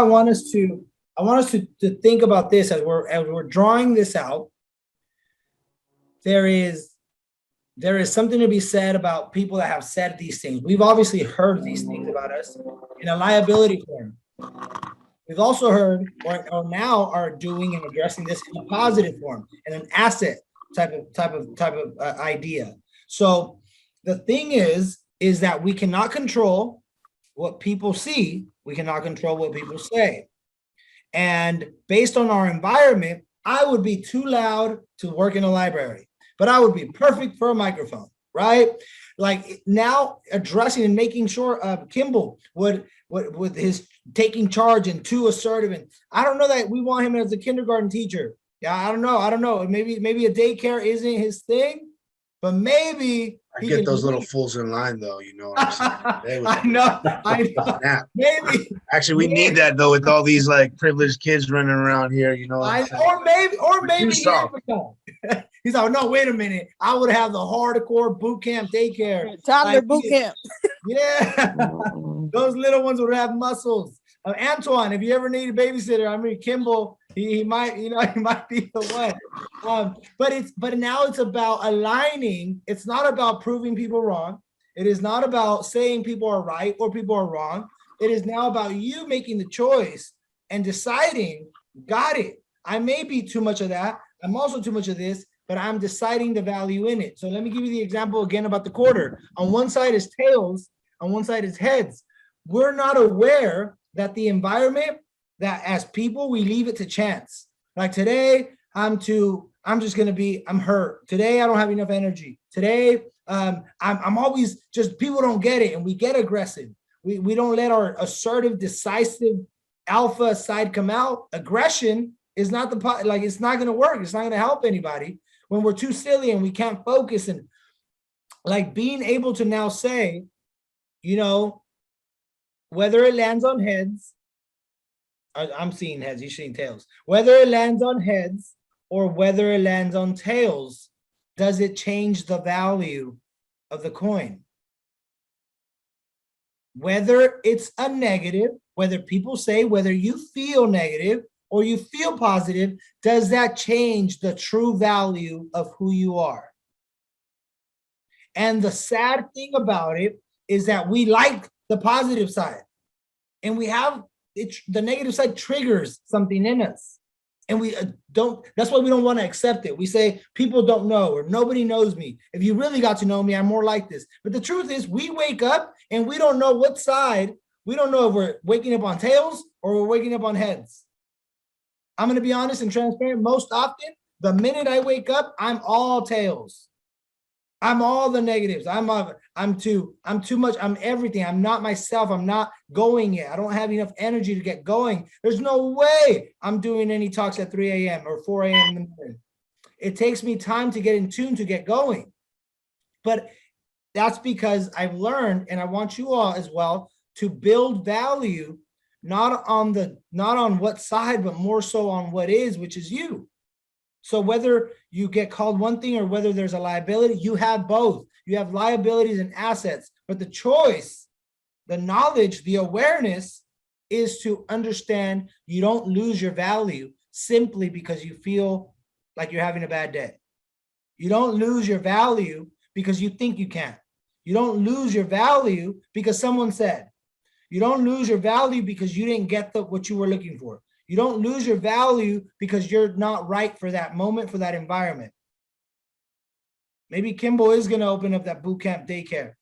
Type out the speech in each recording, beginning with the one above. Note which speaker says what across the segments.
Speaker 1: I want us to think about this as we're drawing this out. There is something to be said about people that have said these things. We've obviously heard these things about us in a liability form. We've also heard or now are doing and addressing this in a positive form, in an asset type of idea. So the thing is that we cannot control what people see. We cannot control what people say. And based on our environment, I would be too loud to work in a library, but I would be perfect for a microphone, right? Like now addressing and making sure Kimball would with his taking charge and too assertive. And I don't know that we want him as a kindergarten teacher. Yeah, I don't know. Maybe a daycare isn't his thing, but maybe
Speaker 2: I get those little fools in line, though. You know what I'm saying?
Speaker 1: I know.
Speaker 2: Snap.
Speaker 1: Maybe.
Speaker 2: Actually, we need that though, with all these like privileged kids running around here. You know what I'm saying?
Speaker 1: Or maybe he's like, no, wait a minute. I would have the hardcore boot camp daycare.
Speaker 3: Toddler boot camp.
Speaker 1: Yeah. Those little ones would have muscles. Antoine, if you ever need a babysitter, I mean, Kimball, he might, he might be the one. But now it's about aligning. It's not about proving people wrong. It is not about saying people are right or people are wrong. It is now about you making the choice and deciding, got it. I may be too much of that. I'm also too much of this, but I'm deciding the value in it. So let me give you the example again about the quarter. On one side is tails, on one side is heads. We're not aware that the environment, that as people, we leave it to chance. Like today, I'm hurt. Today, I don't have enough energy. Today, I'm always just, people don't get it and we get aggressive. We don't let our assertive, decisive alpha side come out. Aggression is not it's not going to work. It's not going to help anybody when we're too silly and we can't focus. And like being able to now say, whether it lands on heads, I'm seeing heads, you're seeing tails. Whether it lands on heads or whether it lands on tails, does it change the value of the coin? Whether it's a negative, whether people say, whether you feel negative or you feel positive, does that change the true value of who you are? And the sad thing about it is that we like the positive side and we have it, the negative side triggers something in us. And we don't, that's why we don't want to accept it. We say, people don't know, or nobody knows me. If you really got to know me, I'm more like this. But the truth is we wake up and we don't know what side. We don't know if we're waking up on tails or we're waking up on heads. I'm going to be honest and transparent. Most often, the minute I wake up, I'm all tails. I'm all the negatives. I'm too much. I'm everything. I'm not myself. I'm not going yet. I don't have enough energy to get going. There's no way I'm doing any talks at 3 a.m. or 4 a.m. in the morning. It takes me time to get in tune to get going. But that's because I've learned, and I want you all as well, to build value, not on what side, but more so on what is, which is you. So whether you get called one thing or whether there's a liability, you have both. You have liabilities and assets, but the choice, the knowledge, the awareness is to understand you don't lose your value simply because you feel like you're having a bad day. You don't lose your value because you think you can. You don't lose your value because someone said. You don't lose your value because you didn't get what you were looking for. You don't lose your value because you're not right for that moment, for that environment. Maybe Kimball is going to open up that boot camp daycare.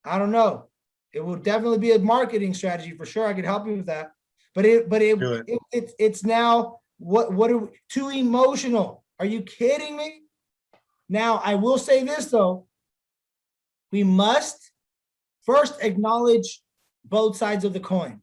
Speaker 1: I don't know. It will definitely be a marketing strategy for sure. I could help you with that. But it's now what are we, too emotional? Are you kidding me? Now I will say this though. We must first acknowledge both sides of the coin.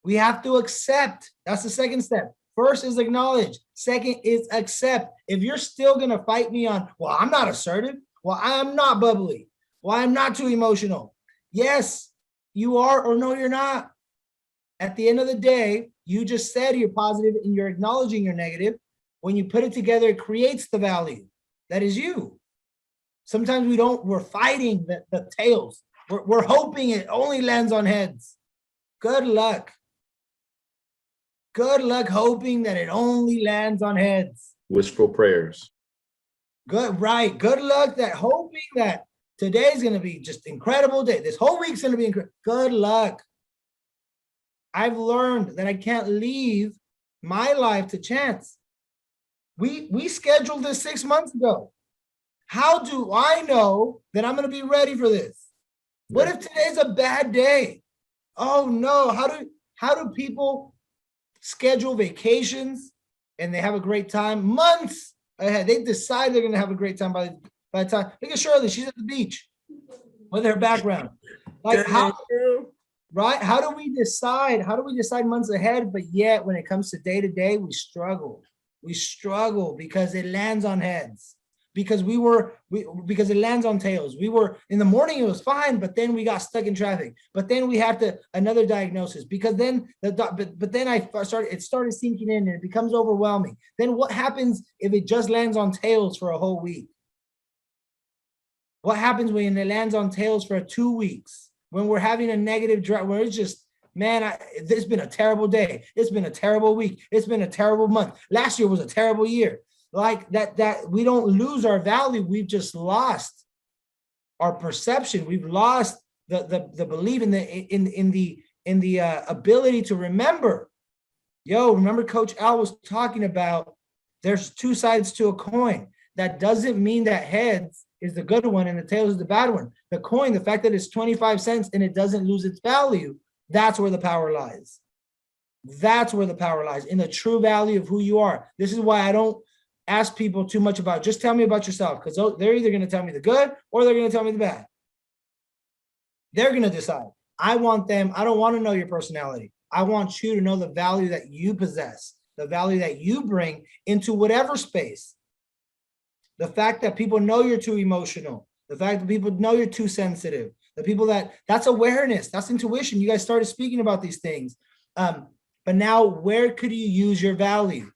Speaker 1: We have to accept. That's the second step. First is acknowledge. Second is accept. If you're still going to fight me on, well, I'm not assertive. Well, I'm not bubbly. Well, I'm not too emotional. Yes, you are, or no, you're not. At the end of the day, you just said you're positive and you're acknowledging you're negative. When you put it together, it creates the value. That is you. Sometimes we're fighting the tails. We're hoping it only lands on heads. Good luck. Good luck hoping that it only lands on heads.
Speaker 3: Wishful prayers.
Speaker 1: Good, right. Good luck that hoping that today's going to be just incredible day. This whole week's going to be incredible. Good luck. I've learned that I can't leave my life to chance. We scheduled this 6 months ago. How do I know that I'm going to be ready for this? What if today's a bad day? Oh no, how do people schedule vacations and they have a great time months ahead? They decide they're going to have a great time by the time. Look at Shirley, she's at the beach with her background. Like how, right? How do we decide? How do we decide months ahead? But yet when it comes to day to day, we struggle. We struggle because it lands on heads. Because because it lands on tails. We were in the morning, it was fine, but then we got stuck in traffic. But then we had another diagnosis because then but then it started sinking in and it becomes overwhelming. Then what happens if it just lands on tails for a whole week? What happens when it lands on tails for 2 weeks? When we're having a negative drive, where it's just, man, it's been a terrible day. It's been a terrible week. It's been a terrible month. Last year was a terrible year. Like that we don't lose our value. We've just lost our perception. We've lost the belief in the ability to remember. Remember Coach Al was talking about there's two sides to a coin. That doesn't mean that heads is the good one and the tails is the bad one. The coin, the fact that it's 25 cents and it doesn't lose its value, that's where the power lies. That's where the power lies, in the true value of who you are. This is why I don't ask people too much about, just tell me about yourself, because they're either going to tell me the good or they're going to tell me the bad. They're going to decide. I don't want to know your personality. I want you to know the value that you possess, the value that you bring into whatever space. The fact that people know you're too emotional, the fact that people know you're too sensitive, the people that's awareness, that's intuition. You guys started speaking about these things. But now where could you use your value?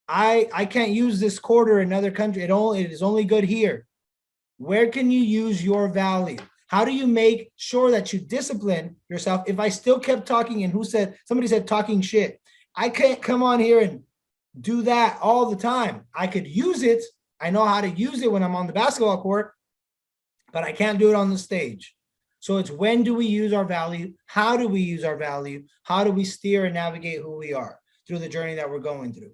Speaker 1: I can't use this quarter in another country. It is only good here. Where can you use your value? How do you make sure that you discipline yourself? If I still kept talking, and somebody said talking shit. I can't come on here and do that all the time. I could use it. I know how to use it when I'm on the basketball court, but I can't do it on the stage. So it's, when do we use our value? How do we use our value? How do we steer and navigate who we are through the journey that we're going through?